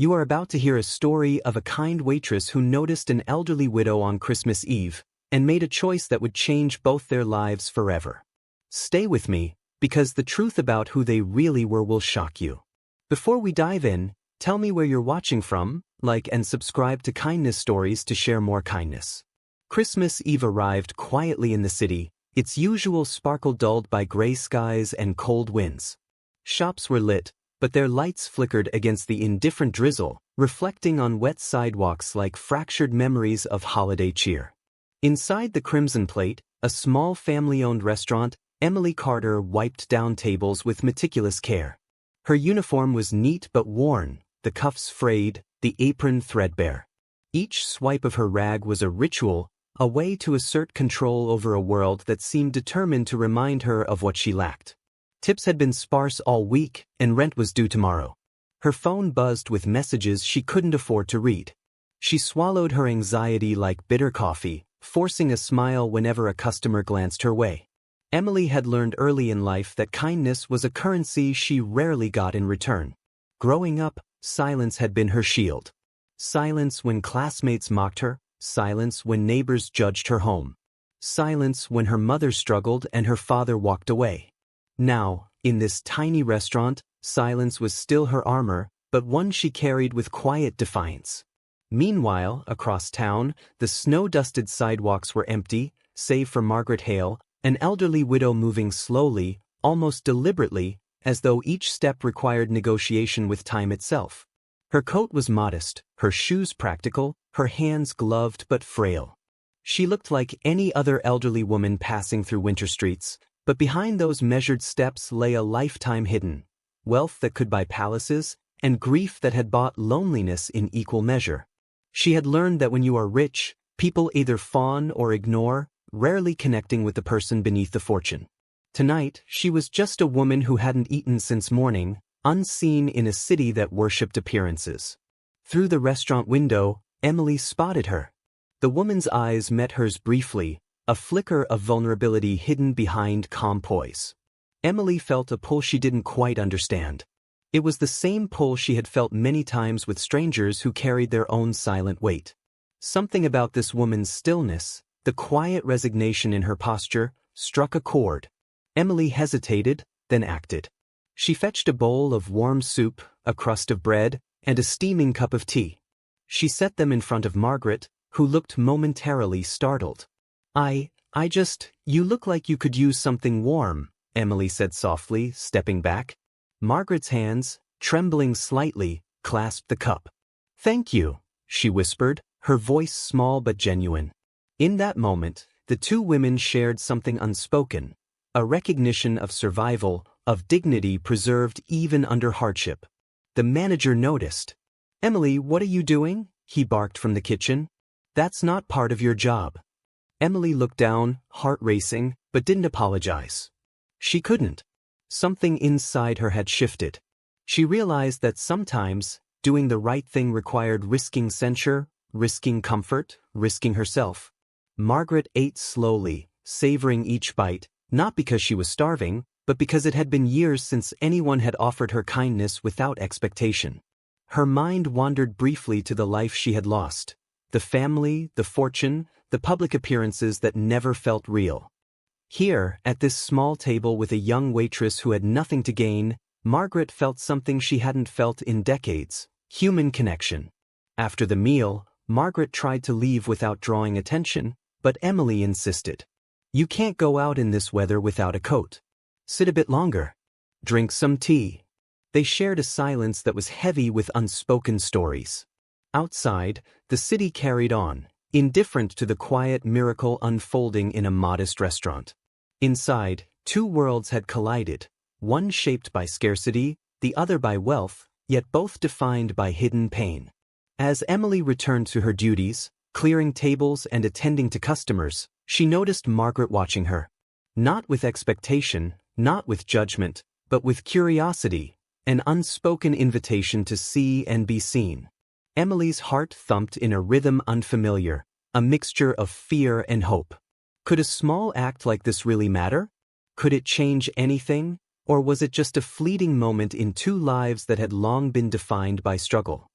You are about to hear a story of a kind waitress who noticed an elderly widow on Christmas Eve and made a choice that would change both their lives forever. Stay with me, because the truth about who they really were will shock you. Before we dive in, tell me where you're watching from, like and subscribe to Kindness Stories to share more kindness. Christmas Eve arrived quietly in the city, its usual sparkle dulled by gray skies and cold winds. Shops were lit, but their lights flickered against the indifferent drizzle, reflecting on wet sidewalks like fractured memories of holiday cheer. Inside the Crimson Plate, a small family-owned restaurant, Emily Carter wiped down tables with meticulous care. Her uniform was neat but worn, the cuffs frayed, the apron threadbare. Each swipe of her rag was a ritual, a way to assert control over a world that seemed determined to remind her of what she lacked. Tips had been sparse all week, and rent was due tomorrow. Her phone buzzed with messages she couldn't afford to read. She swallowed her anxiety like bitter coffee, forcing a smile whenever a customer glanced her way. Emily had learned early in life that kindness was a currency she rarely got in return. Growing up, silence had been her shield. Silence when classmates mocked her, silence when neighbors judged her home. Silence when her mother struggled and her father walked away. Now, in this tiny restaurant, silence was still her armor, but one she carried with quiet defiance. Meanwhile, across town, the snow-dusted sidewalks were empty, save for Margaret Hale, an elderly widow moving slowly, almost deliberately, as though each step required negotiation with time itself. Her coat was modest, her shoes practical, her hands gloved but frail. She looked like any other elderly woman passing through winter streets, but behind those measured steps lay a lifetime hidden, wealth that could buy palaces, and grief that had bought loneliness in equal measure. She had learned that when you are rich, people either fawn or ignore, rarely connecting with the person beneath the fortune. Tonight, she was just a woman who hadn't eaten since morning, unseen in a city that worshipped appearances. Through the restaurant window, Emily spotted her. The woman's eyes met hers briefly, a flicker of vulnerability hidden behind calm poise. Emily felt a pull she didn't quite understand. It was the same pull she had felt many times with strangers who carried their own silent weight. Something about this woman's stillness, the quiet resignation in her posture, struck a chord. Emily hesitated, then acted. She fetched a bowl of warm soup, a crust of bread, and a steaming cup of tea. She set them in front of Margaret, who looked momentarily startled. You look like you could use something warm, Emily said softly, stepping back. Margaret's hands, trembling slightly, clasped the cup. Thank you, she whispered, her voice small but genuine. In that moment, the two women shared something unspoken, a recognition of survival, of dignity preserved even under hardship. The manager noticed. Emily, what are you doing? He barked from the kitchen. That's not part of your job. Emily looked down, heart racing, but didn't apologize. She couldn't. Something inside her had shifted. She realized that sometimes, doing the right thing required risking censure, risking comfort, risking herself. Margaret ate slowly, savoring each bite, not because she was starving, but because it had been years since anyone had offered her kindness without expectation. Her mind wandered briefly to the life she had lost. The family, the fortune, the public appearances that never felt real. Here, at this small table with a young waitress who had nothing to gain, Margaret felt something she hadn't felt in decades: human connection. After the meal, Margaret tried to leave without drawing attention, but Emily insisted. You can't go out in this weather without a coat. Sit a bit longer. Drink some tea. They shared a silence that was heavy with unspoken stories. Outside, the city carried on, indifferent to the quiet miracle unfolding in a modest restaurant. Inside, two worlds had collided, one shaped by scarcity, the other by wealth, yet both defined by hidden pain. As Emily returned to her duties, clearing tables and attending to customers, she noticed Margaret watching her. Not with expectation, not with judgment, but with curiosity, an unspoken invitation to see and be seen. Emily's heart thumped in a rhythm unfamiliar, a mixture of fear and hope. Could a small act like this really matter? Could it change anything? Or was it just a fleeting moment in two lives that had long been defined by struggle?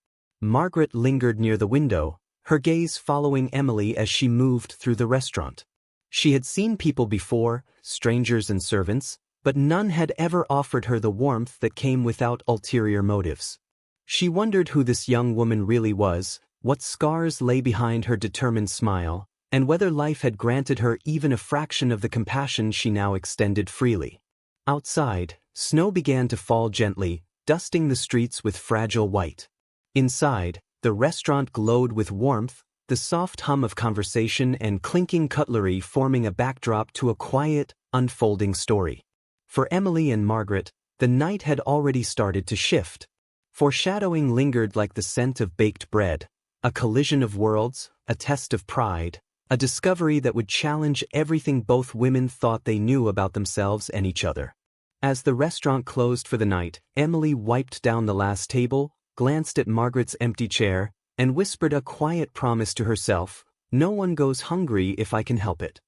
Margaret lingered near the window, her gaze following Emily as she moved through the restaurant. She had seen people before, strangers and servants, but none had ever offered her the warmth that came without ulterior motives. She wondered who this young woman really was, what scars lay behind her determined smile, and whether life had granted her even a fraction of the compassion she now extended freely. Outside, snow began to fall gently, dusting the streets with fragile white. Inside, the restaurant glowed with warmth, the soft hum of conversation and clinking cutlery forming a backdrop to a quiet, unfolding story. For Emily and Margaret, the night had already started to shift. Foreshadowing lingered like the scent of baked bread, a collision of worlds, a test of pride, a discovery that would challenge everything both women thought they knew about themselves and each other. As the restaurant closed for the night, Emily wiped down the last table, glanced at Margaret's empty chair, and whispered a quiet promise to herself, "No one goes hungry if I can help it."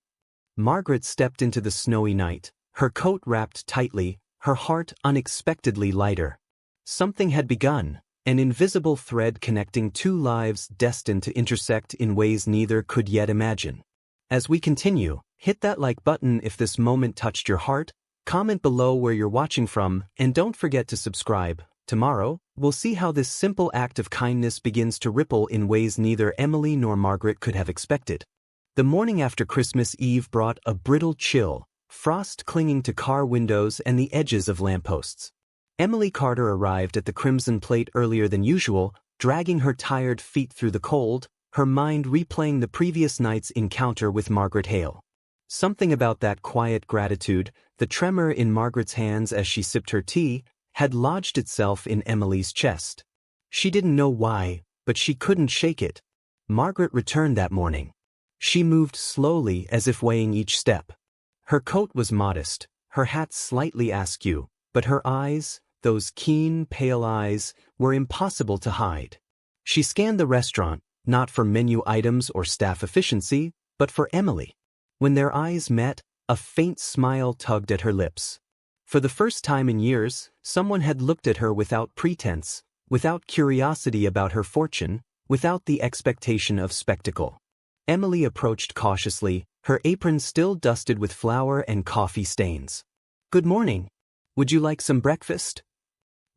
Margaret stepped into the snowy night, her coat wrapped tightly, her heart unexpectedly lighter. Something had begun, an invisible thread connecting two lives destined to intersect in ways neither could yet imagine. As we continue, hit that like button if this moment touched your heart, comment below where you're watching from, and don't forget to subscribe. Tomorrow, we'll see how this simple act of kindness begins to ripple in ways neither Emily nor Margaret could have expected. The morning after Christmas Eve brought a brittle chill, frost clinging to car windows and the edges of lampposts. Emily Carter arrived at the Crimson Plate earlier than usual, dragging her tired feet through the cold, her mind replaying the previous night's encounter with Margaret Hale. Something about that quiet gratitude, the tremor in Margaret's hands as she sipped her tea, had lodged itself in Emily's chest. She didn't know why, but she couldn't shake it. Margaret returned that morning. She moved slowly as if weighing each step. Her coat was modest, her hat slightly askew, but her eyes, those keen, pale eyes, were impossible to hide. She scanned the restaurant, not for menu items or staff efficiency, but for Emily. When their eyes met, a faint smile tugged at her lips. For the first time in years, someone had looked at her without pretense, without curiosity about her fortune, without the expectation of spectacle. Emily approached cautiously, her apron still dusted with flour and coffee stains. "Good morning. Would you like some breakfast?"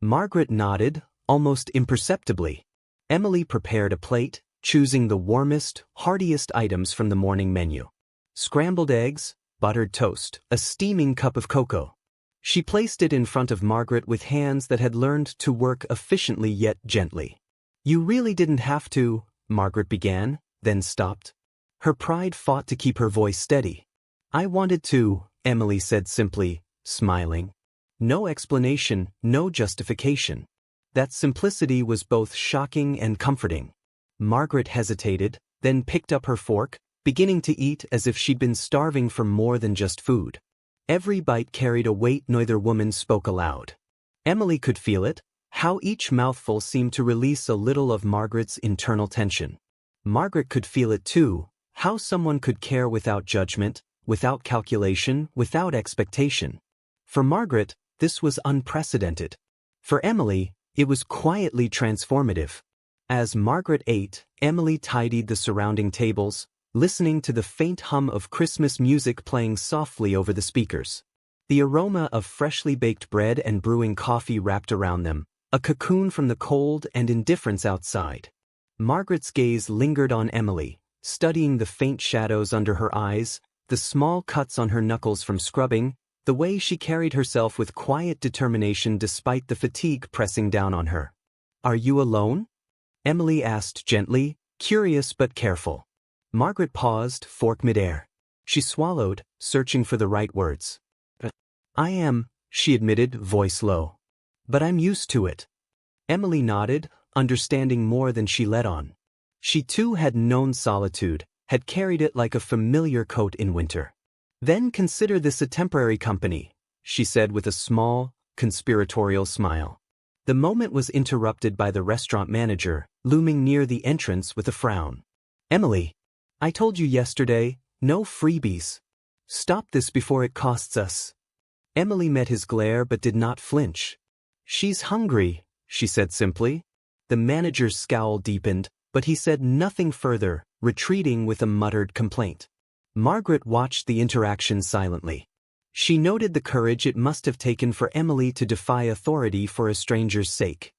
Margaret nodded, almost imperceptibly. Emily prepared a plate, choosing the warmest, heartiest items from the morning menu. Scrambled eggs, buttered toast, a steaming cup of cocoa. She placed it in front of Margaret with hands that had learned to work efficiently yet gently. "You really didn't have to," Margaret began, then stopped. Her pride fought to keep her voice steady. "I wanted to," Emily said simply, smiling. No explanation, no justification. That simplicity was both shocking and comforting. Margaret hesitated, then picked up her fork, beginning to eat as if she'd been starving for more than just food. Every bite carried a weight neither woman spoke aloud. Emily could feel it, how each mouthful seemed to release a little of Margaret's internal tension. Margaret could feel it too, how someone could care without judgment, without calculation, without expectation. For Margaret, this was unprecedented. For Emily, it was quietly transformative. As Margaret ate, Emily tidied the surrounding tables, listening to the faint hum of Christmas music playing softly over the speakers. The aroma of freshly baked bread and brewing coffee wrapped around them, a cocoon from the cold and indifference outside. Margaret's gaze lingered on Emily, studying the faint shadows under her eyes, the small cuts on her knuckles from scrubbing, the way she carried herself with quiet determination despite the fatigue pressing down on her. "Are you alone?" Emily asked gently, curious but careful. Margaret paused, fork midair. She swallowed, searching for the right words. "I am," she admitted, voice low. "But I'm used to it." Emily nodded, understanding more than she let on. She too had known solitude, had carried it like a familiar coat in winter. "Then consider this a temporary company," she said with a small, conspiratorial smile. The moment was interrupted by the restaurant manager, looming near the entrance with a frown. "Emily, I told you yesterday, no freebies. Stop this before it costs us." Emily met his glare but did not flinch. "She's hungry," she said simply. The manager's scowl deepened, but he said nothing further, retreating with a muttered complaint. Margaret watched the interaction silently. She noted the courage it must have taken for Emily to defy authority for a stranger's sake.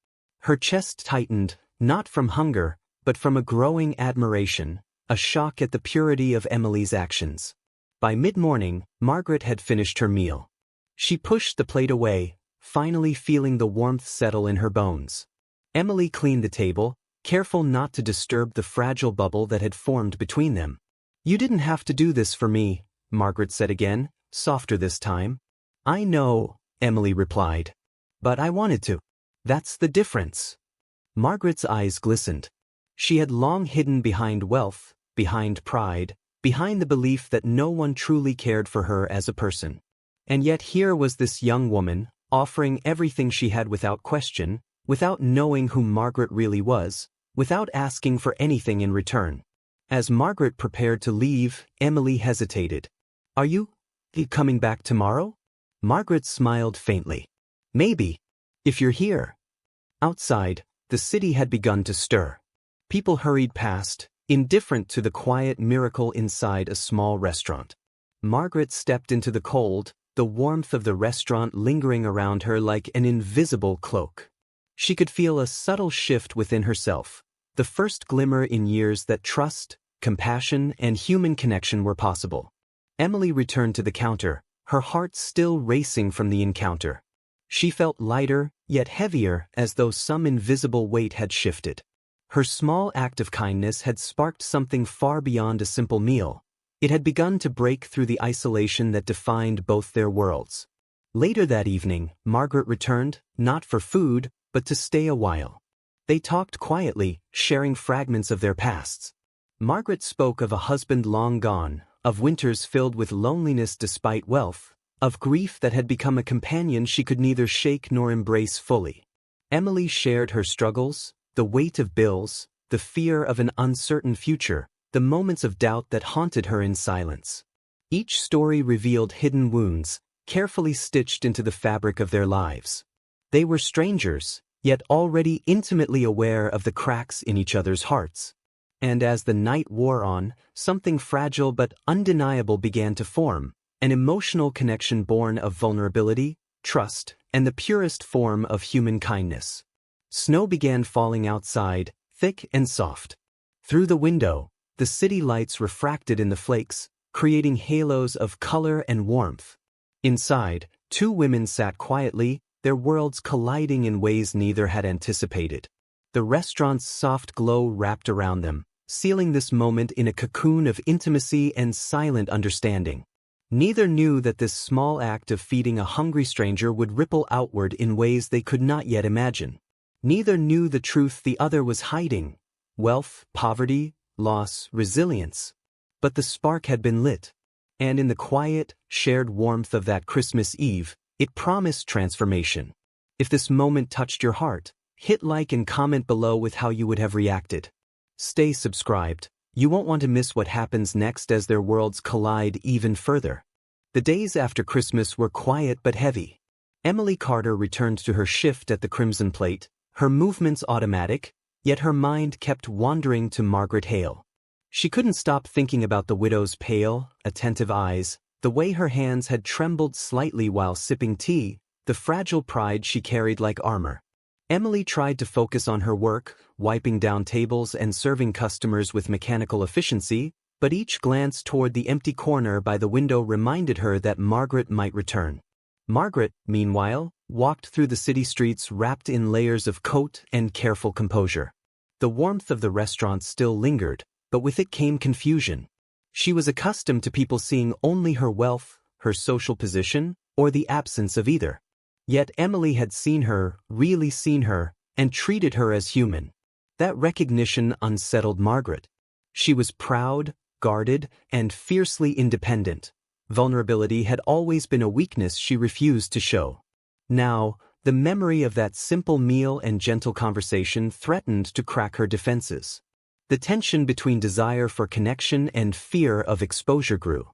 Her chest tightened, not from hunger, but from a growing admiration, a shock at the purity of Emily's actions. By mid-morning, Margaret had finished her meal. She pushed the plate away, finally feeling the warmth settle in her bones. Emily cleaned the table, careful not to disturb the fragile bubble that had formed between them. "You didn't have to do this for me," Margaret said again, softer this time. "I know," Emily replied. "But I wanted to. That's the difference." Margaret's eyes glistened. She had long hidden behind wealth, behind pride, behind the belief that no one truly cared for her as a person. And yet here was this young woman, offering everything she had without question, without knowing who Margaret really was, without asking for anything in return. As Margaret prepared to leave, Emily hesitated. "Are you coming back tomorrow?" Margaret smiled faintly. "Maybe. If you're here." Outside, the city had begun to stir. People hurried past, indifferent to the quiet miracle inside a small restaurant. Margaret stepped into the cold, the warmth of the restaurant lingering around her like an invisible cloak. She could feel a subtle shift within herself, the first glimmer in years that trust, compassion, and human connection were possible. Emily returned to the counter, her heart still racing from the encounter. She felt lighter, yet heavier, as though some invisible weight had shifted. Her small act of kindness had sparked something far beyond a simple meal. It had begun to break through the isolation that defined both their worlds. Later that evening, Margaret returned, not for food, but to stay a while. They talked quietly, sharing fragments of their pasts. Margaret spoke of a husband long gone, of winters filled with loneliness despite wealth, of grief that had become a companion she could neither shake nor embrace fully. Emily shared her struggles, the weight of bills, the fear of an uncertain future, the moments of doubt that haunted her in silence. Each story revealed hidden wounds, carefully stitched into the fabric of their lives. They were strangers, yet already intimately aware of the cracks in each other's hearts. And as the night wore on, something fragile but undeniable began to form, an emotional connection born of vulnerability, trust, and the purest form of human kindness. Snow began falling outside, thick and soft. Through the window, the city lights refracted in the flakes, creating halos of color and warmth. Inside, two women sat quietly, their worlds colliding in ways neither had anticipated. The restaurant's soft glow wrapped around them, sealing this moment in a cocoon of intimacy and silent understanding. Neither knew that this small act of feeding a hungry stranger would ripple outward in ways they could not yet imagine. Neither knew the truth the other was hiding: wealth, poverty, loss, resilience. But the spark had been lit, and in the quiet, shared warmth of that Christmas Eve, it promised transformation. If this moment touched your heart, hit like and comment below with how you would have reacted. Stay subscribed. You won't want to miss what happens next as their worlds collide even further. The days after Christmas were quiet but heavy. Emily Carter returned to her shift at the Crimson Plate, her movements automatic, yet her mind kept wandering to Margaret Hale. She couldn't stop thinking about the widow's pale, attentive eyes, the way her hands had trembled slightly while sipping tea, the fragile pride she carried like armor. Emily tried to focus on her work, wiping down tables and serving customers with mechanical efficiency, but each glance toward the empty corner by the window reminded her that Margaret might return. Margaret, meanwhile, walked through the city streets wrapped in layers of coat and careful composure. The warmth of the restaurant still lingered, but with it came confusion. She was accustomed to people seeing only her wealth, her social position, or the absence of either. Yet Emily had seen her, really seen her, and treated her as human. That recognition unsettled Margaret. She was proud, guarded, and fiercely independent. Vulnerability had always been a weakness she refused to show. Now, the memory of that simple meal and gentle conversation threatened to crack her defenses. The tension between desire for connection and fear of exposure grew.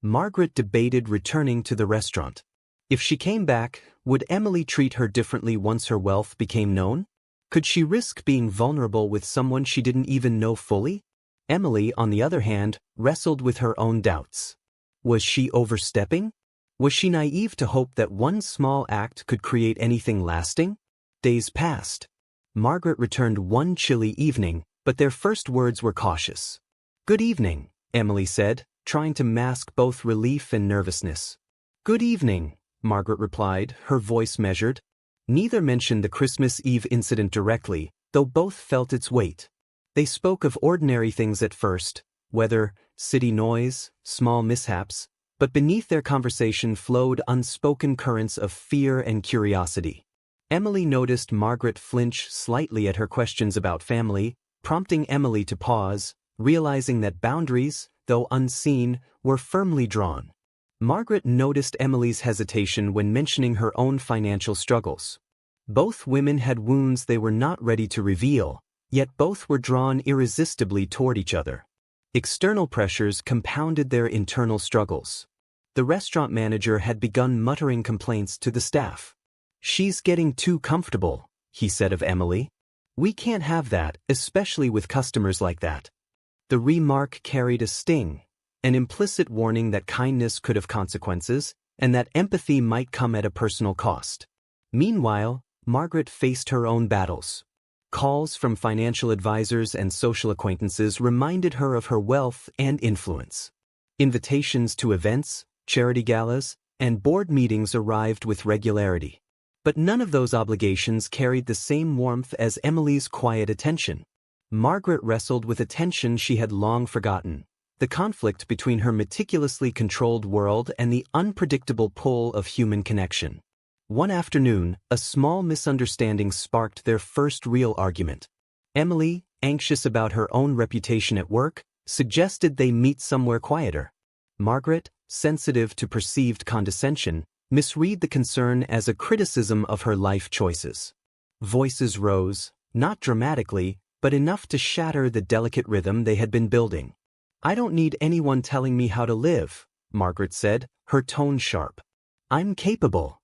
Margaret debated returning to the restaurant. If she came back, would Emily treat her differently once her wealth became known? Could she risk being vulnerable with someone she didn't even know fully? Emily, on the other hand, wrestled with her own doubts. Was she overstepping? Was she naive to hope that one small act could create anything lasting? Days passed. Margaret returned one chilly evening, but their first words were cautious. "Good evening," Emily said, trying to mask both relief and nervousness. "Good evening," Margaret replied, her voice measured. Neither mentioned the Christmas Eve incident directly, though both felt its weight. They spoke of ordinary things at first, weather, city noise, small mishaps, but beneath their conversation flowed unspoken currents of fear and curiosity. Emily noticed Margaret flinch slightly at her questions about family, prompting Emily to pause, realizing that boundaries, though unseen, were firmly drawn. Margaret noticed Emily's hesitation when mentioning her own financial struggles. Both women had wounds they were not ready to reveal, yet both were drawn irresistibly toward each other. External pressures compounded their internal struggles. The restaurant manager had begun muttering complaints to the staff. "She's getting too comfortable," he said of Emily. "We can't have that, especially with customers like that." The remark carried a sting, an implicit warning that kindness could have consequences, and that empathy might come at a personal cost. Meanwhile, Margaret faced her own battles. Calls from financial advisors and social acquaintances reminded her of her wealth and influence. Invitations to events, charity galas, and board meetings arrived with regularity. But none of those obligations carried the same warmth as Emily's quiet attention. Margaret wrestled with a tension she had long forgotten, the conflict between her meticulously controlled world and the unpredictable pull of human connection. One afternoon, a small misunderstanding sparked their first real argument. Emily, anxious about her own reputation at work, suggested they meet somewhere quieter. Margaret, sensitive to perceived condescension, misread the concern as a criticism of her life choices. Voices rose, not dramatically, but enough to shatter the delicate rhythm they had been building. "I don't need anyone telling me how to live," Margaret said, her tone sharp. "I'm capable."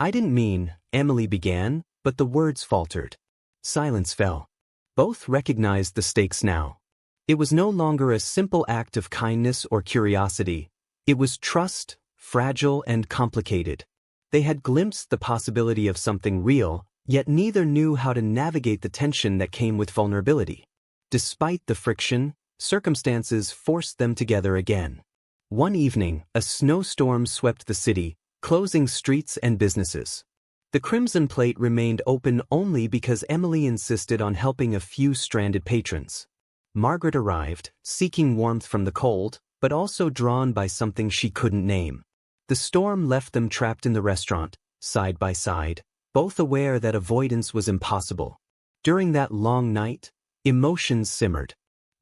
"I didn't mean," Emily began, but the words faltered. Silence fell. Both recognized the stakes now. It was no longer a simple act of kindness or curiosity. It was trust, fragile and complicated. They had glimpsed the possibility of something real, yet neither knew how to navigate the tension that came with vulnerability. Despite the friction, circumstances forced them together again. One evening, a snowstorm swept the city, closing streets and businesses. The Crimson Plate remained open only because Emily insisted on helping a few stranded patrons. Margaret arrived, seeking warmth from the cold, but also drawn by something she couldn't name. The storm left them trapped in the restaurant, side by side, both aware that avoidance was impossible. During that long night, emotions simmered.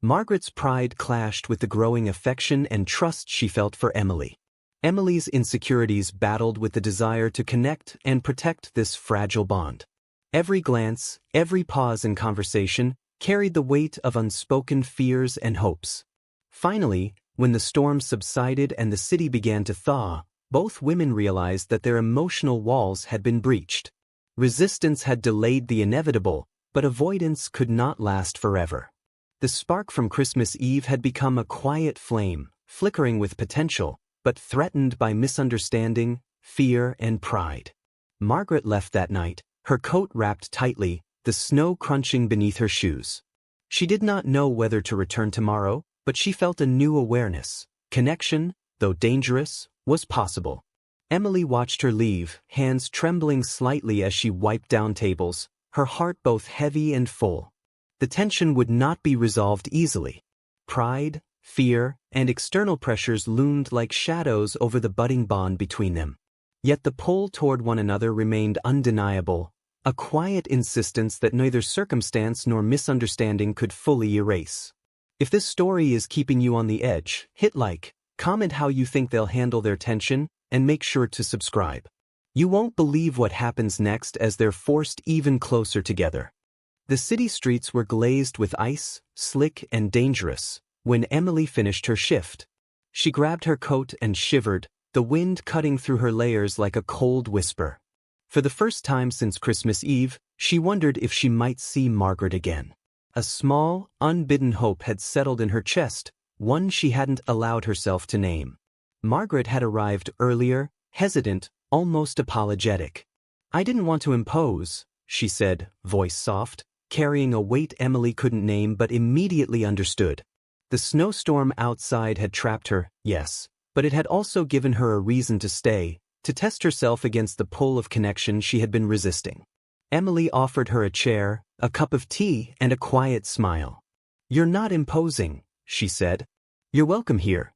Margaret's pride clashed with the growing affection and trust she felt for Emily. Emily's insecurities battled with the desire to connect and protect this fragile bond. Every glance, every pause in conversation, carried the weight of unspoken fears and hopes. Finally, when the storm subsided and the city began to thaw, both women realized that their emotional walls had been breached. Resistance had delayed the inevitable, but avoidance could not last forever. The spark from Christmas Eve had become a quiet flame, flickering with potential, but threatened by misunderstanding, fear, and pride. Margaret left that night, her coat wrapped tightly, the snow crunching beneath her shoes. She did not know whether to return tomorrow, but she felt a new awareness. Connection, though dangerous, was possible. Emily watched her leave, hands trembling slightly as she wiped down tables, her heart both heavy and full. The tension would not be resolved easily. Pride, fear, and external pressures loomed like shadows over the budding bond between them. Yet the pull toward one another remained undeniable, a quiet insistence that neither circumstance nor misunderstanding could fully erase. If this story is keeping you on the edge, hit like, comment how you think they'll handle their tension, and make sure to subscribe. You won't believe what happens next as they're forced even closer together. The city streets were glazed with ice, slick and dangerous, when Emily finished her shift. She grabbed her coat and shivered, the wind cutting through her layers like a cold whisper. For the first time since Christmas Eve, She wondered if she might see Margaret again. A small, unbidden hope had settled in her chest, one she hadn't allowed herself to name. Margaret had arrived earlier, hesitant, almost apologetic. "I didn't want to impose," she said, voice soft, carrying a weight Emily couldn't name but immediately understood. The snowstorm outside had trapped her, yes, but it had also given her a reason to stay, to test herself against the pull of connection she had been resisting. Emily offered her a chair, a cup of tea, and a quiet smile. "You're not imposing," she said. "You're welcome here."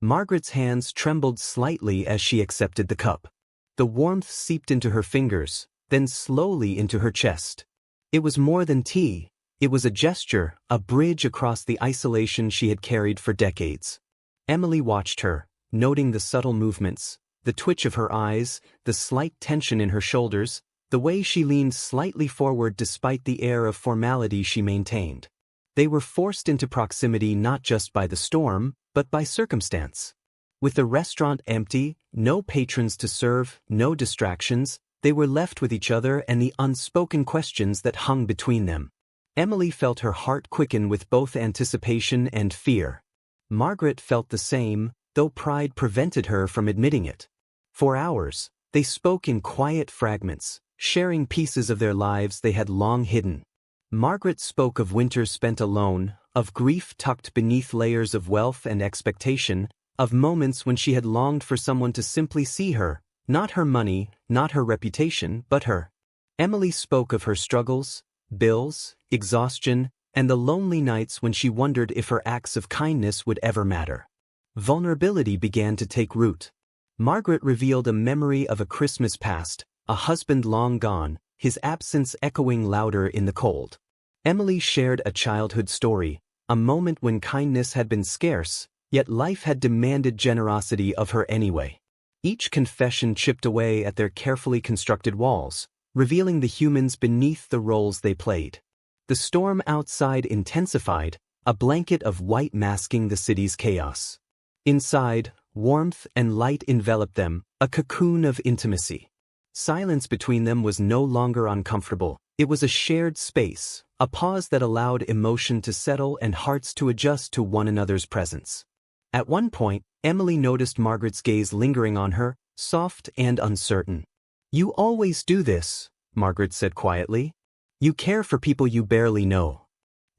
Margaret's hands trembled slightly as she accepted the cup. The warmth seeped into her fingers, then slowly into her chest. It was more than tea. It was a gesture, a bridge across the isolation she had carried for decades. Emily watched her, noting the subtle movements, the twitch of her eyes, the slight tension in her shoulders, the way she leaned slightly forward despite the air of formality she maintained. They were forced into proximity not just by the storm, but by circumstance. With the restaurant empty, no patrons to serve, no distractions, they were left with each other and the unspoken questions that hung between them. Emily felt her heart quicken with both anticipation and fear. Margaret felt the same, though pride prevented her from admitting it. For hours, they spoke in quiet fragments, sharing pieces of their lives they had long hidden. Margaret spoke of winters spent alone, of grief tucked beneath layers of wealth and expectation, of moments when she had longed for someone to simply see her, not her money, not her reputation, but her. Emily spoke of her struggles, bills, exhaustion, and the lonely nights when she wondered if her acts of kindness would ever matter. Vulnerability began to take root. Margaret revealed a memory of a Christmas past, a husband long gone, his absence echoing louder in the cold. Emily shared a childhood story, a moment when kindness had been scarce, yet life had demanded generosity of her anyway. Each confession chipped away at their carefully constructed walls, revealing the humans beneath the roles they played. The storm outside intensified, a blanket of white masking the city's chaos. Inside, warmth and light enveloped them, a cocoon of intimacy. Silence between them was no longer uncomfortable. It was a shared space, a pause that allowed emotion to settle and hearts to adjust to one another's presence. At one point, Emily noticed Margaret's gaze lingering on her, soft and uncertain. "You always do this," Margaret said quietly. "You care for people you barely know."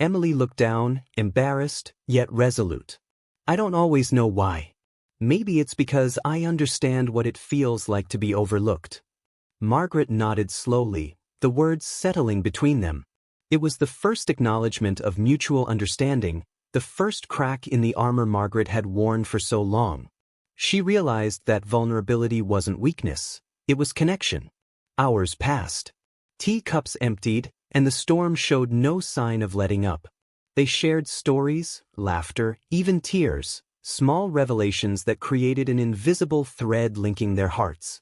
Emily looked down, embarrassed, yet resolute. "I don't always know why. Maybe it's because I understand what it feels like to be overlooked." Margaret nodded slowly, the words settling between them. It was the first acknowledgement of mutual understanding, the first crack in the armor Margaret had worn for so long. She realized that vulnerability wasn't weakness, it was connection. Hours passed. Teacups emptied, and the storm showed no sign of letting up. They shared stories, laughter, even tears, small revelations that created an invisible thread linking their hearts.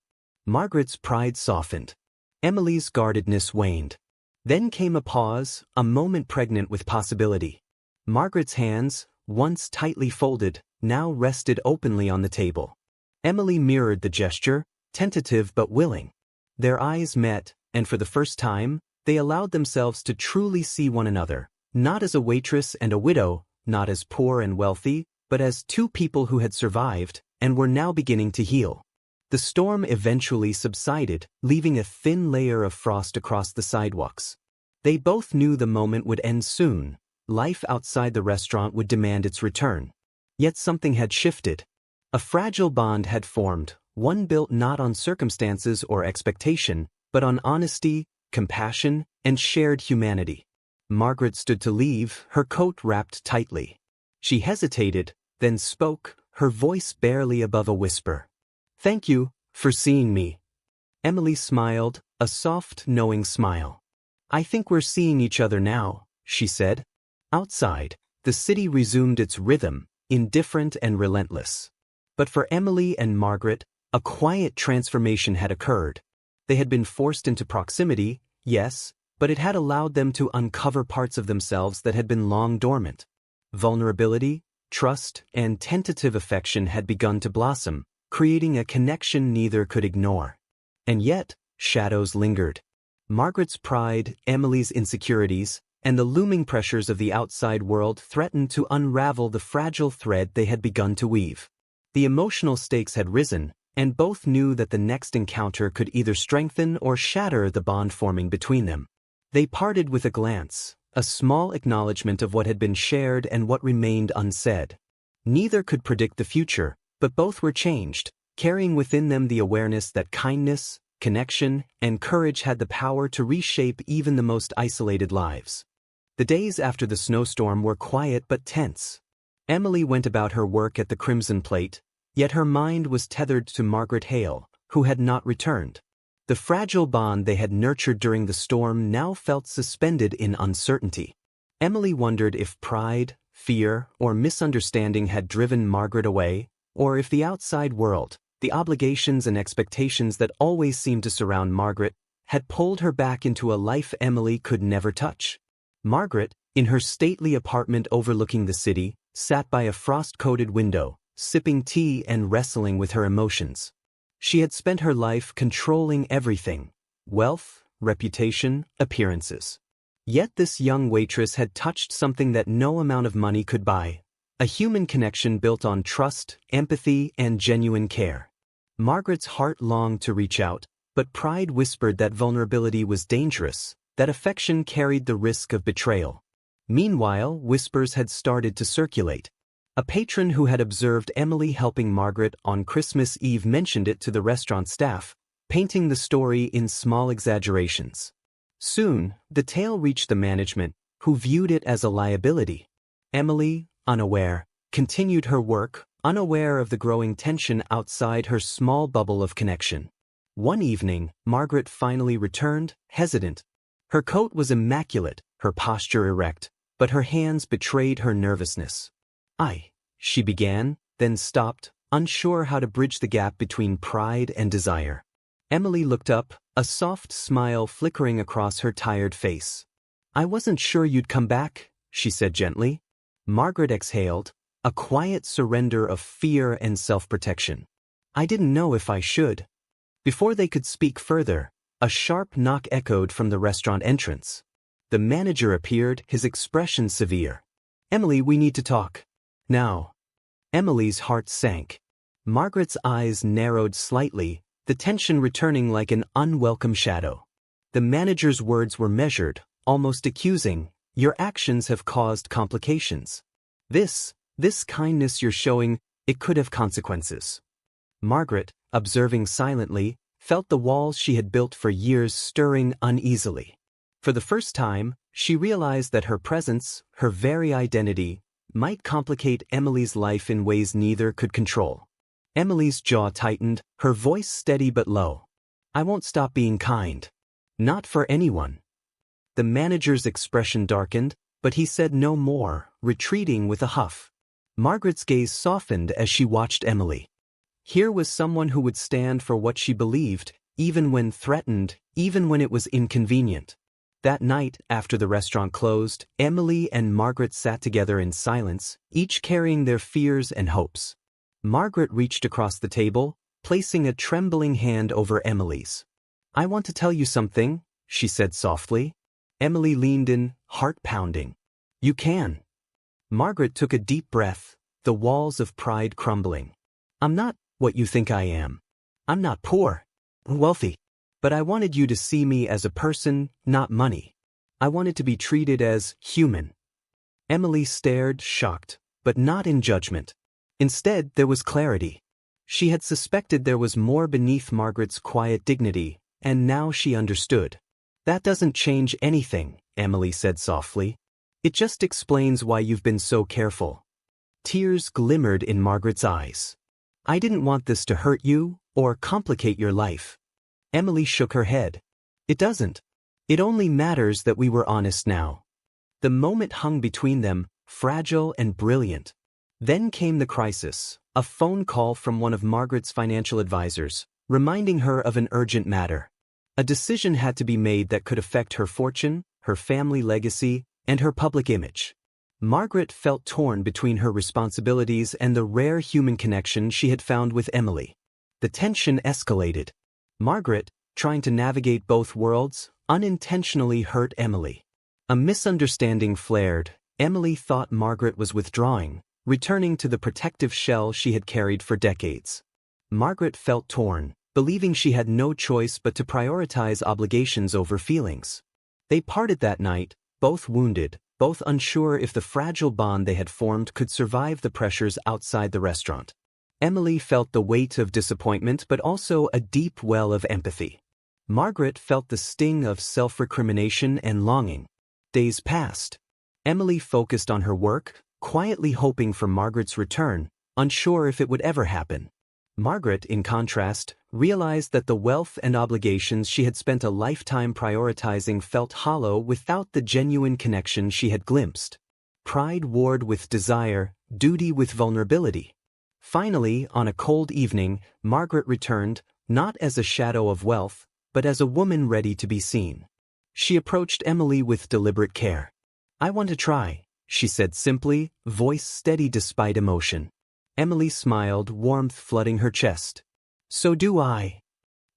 Margaret's pride softened. Emily's guardedness waned. Then came a pause, a moment pregnant with possibility. Margaret's hands, once tightly folded, now rested openly on the table. Emily mirrored the gesture, tentative but willing. Their eyes met, and for the first time, they allowed themselves to truly see one another, not as a waitress and a widow, not as poor and wealthy, but as two people who had survived, and were now beginning to heal. The storm eventually subsided, leaving a thin layer of frost across the sidewalks. They both knew the moment would end soon. Life outside the restaurant would demand its return. Yet something had shifted. A fragile bond had formed, one built not on circumstances or expectation, but on honesty, compassion, and shared humanity. Margaret stood to leave, her coat wrapped tightly. She hesitated, then spoke, her voice barely above a whisper. "Thank you for seeing me." Emily smiled, a soft, knowing smile. "I think we're seeing each other now," she said. Outside, the city resumed its rhythm, indifferent and relentless. But for Emily and Margaret, a quiet transformation had occurred. They had been forced into proximity, yes, but it had allowed them to uncover parts of themselves that had been long dormant. Vulnerability, trust, and tentative affection had begun to blossom, creating a connection neither could ignore. And yet, shadows lingered. Margaret's pride, Emily's insecurities, and the looming pressures of the outside world threatened to unravel the fragile thread they had begun to weave. The emotional stakes had risen, and both knew that the next encounter could either strengthen or shatter the bond forming between them. They parted with a glance, a small acknowledgement of what had been shared and what remained unsaid. Neither could predict the future, but both were changed, carrying within them the awareness that kindness, connection, and courage had the power to reshape even the most isolated lives. The days after the snowstorm were quiet but tense. Emily went about her work at the Crimson Plate, yet her mind was tethered to Margaret Hale, who had not returned. The fragile bond they had nurtured during the storm now felt suspended in uncertainty. Emily wondered if pride, fear, or misunderstanding had driven Margaret away, or if the outside world, the obligations and expectations that always seemed to surround Margaret, had pulled her back into a life Emily could never touch. Margaret, in her stately apartment overlooking the city, sat by a frost-coated window, sipping tea and wrestling with her emotions. She had spent her life controlling everything: wealth, reputation, appearances. Yet this young waitress had touched something that no amount of money could buy: a human connection built on trust, empathy, and genuine care. Margaret's heart longed to reach out, but pride whispered that vulnerability was dangerous, that affection carried the risk of betrayal. Meanwhile, whispers had started to circulate. A patron who had observed Emily helping Margaret on Christmas Eve mentioned it to the restaurant staff, painting the story in small exaggerations. Soon, the tale reached the management, who viewed it as a liability. Emily, unaware, continued her work, unaware of the growing tension outside her small bubble of connection. One evening, Margaret finally returned, hesitant. Her coat was immaculate, her posture erect, but her hands betrayed her nervousness. She began, then stopped, unsure how to bridge the gap between pride and desire. Emily looked up, a soft smile flickering across her tired face. "I wasn't sure you'd come back," she said gently. Margaret exhaled, a quiet surrender of fear and self-protection. "I didn't know if I should." Before they could speak further, a sharp knock echoed from the restaurant entrance. The manager appeared, his expression severe. "Emily, we need to talk. Now." Emily's heart sank. Margaret's eyes narrowed slightly, the tension returning like an unwelcome shadow. The manager's words were measured, almost accusing. "Your actions have caused complications. This kindness you're showing, it could have consequences." Margaret, observing silently, felt the walls she had built for years stirring uneasily. For the first time, she realized that her presence, her very identity, might complicate Emily's life in ways neither could control. Emily's jaw tightened, her voice steady but low. "I won't stop being kind. Not for anyone." The manager's expression darkened, but he said no more, retreating with a huff. Margaret's gaze softened as she watched Emily. Here was someone who would stand for what she believed, even when threatened, even when it was inconvenient. That night, after the restaurant closed, Emily and Margaret sat together in silence, each carrying their fears and hopes. Margaret reached across the table, placing a trembling hand over Emily's. "I want to tell you something," she said softly. Emily leaned in, heart pounding. "You can." Margaret took a deep breath, the walls of pride crumbling. "I'm not what you think I am. I'm not poor, wealthy. But I wanted you to see me as a person, not money. I wanted to be treated as human." Emily stared, shocked, but not in judgment. Instead, there was clarity. She had suspected there was more beneath Margaret's quiet dignity, and now she understood. "That doesn't change anything," Emily said softly. "It just explains why you've been so careful." Tears glimmered in Margaret's eyes. "I didn't want this to hurt you or complicate your life." Emily shook her head. "It doesn't. It only matters that we were honest now." The moment hung between them, fragile and brilliant. Then came the crisis, a phone call from one of Margaret's financial advisors, reminding her of an urgent matter. A decision had to be made that could affect her fortune, her family legacy, and her public image. Margaret felt torn between her responsibilities and the rare human connection she had found with Emily. The tension escalated. Margaret, trying to navigate both worlds, unintentionally hurt Emily. A misunderstanding flared. Emily thought Margaret was withdrawing, returning to the protective shell she had carried for decades. Margaret felt torn, believing she had no choice but to prioritize obligations over feelings. They parted that night, both wounded, both unsure if the fragile bond they had formed could survive the pressures outside the restaurant. Emily felt the weight of disappointment but also a deep well of empathy. Margaret felt the sting of self-recrimination and longing. Days passed. Emily focused on her work, quietly hoping for Margaret's return, unsure if it would ever happen. Margaret, in contrast, realized that the wealth and obligations she had spent a lifetime prioritizing felt hollow without the genuine connection she had glimpsed. Pride warred with desire, duty with vulnerability. Finally, on a cold evening, Margaret returned, not as a shadow of wealth, but as a woman ready to be seen. She approached Emily with deliberate care. "I want to try," she said simply, voice steady despite emotion. Emily smiled, warmth flooding her chest. "So do I."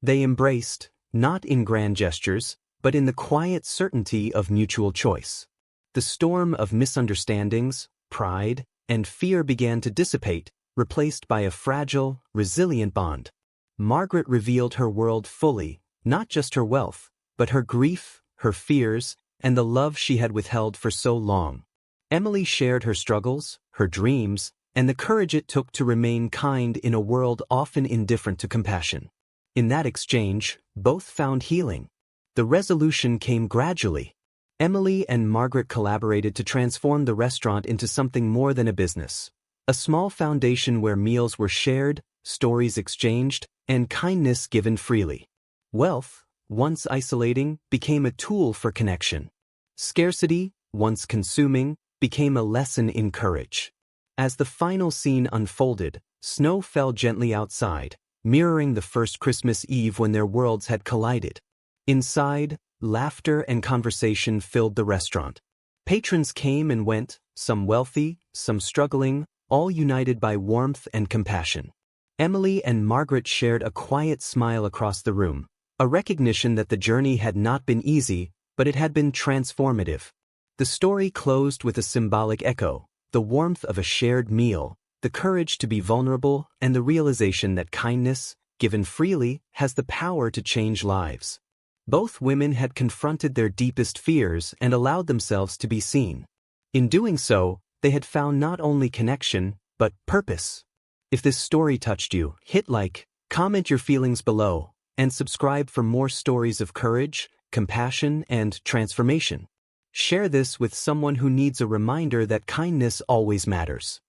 They embraced, not in grand gestures, but in the quiet certainty of mutual choice. The storm of misunderstandings, pride, and fear began to dissipate, replaced by a fragile, resilient bond. Margaret revealed her world fully, not just her wealth, but her grief, her fears, and the love she had withheld for so long. Emily shared her struggles, her dreams, and the courage it took to remain kind in a world often indifferent to compassion. In that exchange, both found healing. The resolution came gradually. Emily and Margaret collaborated to transform the restaurant into something more than a business. A small foundation where meals were shared, stories exchanged, and kindness given freely. Wealth, once isolating, became a tool for connection. Scarcity, once consuming, became a lesson in courage. As the final scene unfolded, snow fell gently outside, mirroring the first Christmas Eve when their worlds had collided. Inside, laughter and conversation filled the restaurant. Patrons came and went, some wealthy, some struggling, all united by warmth and compassion. Emily and Margaret shared a quiet smile across the room, a recognition that the journey had not been easy, but it had been transformative. The story closed with a symbolic echo, the warmth of a shared meal, the courage to be vulnerable, and the realization that kindness, given freely, has the power to change lives. Both women had confronted their deepest fears and allowed themselves to be seen. In doing so, they had found not only connection, but purpose. If this story touched you, hit like, comment your feelings below, and subscribe for more stories of courage, compassion, and transformation. Share this with someone who needs a reminder that kindness always matters.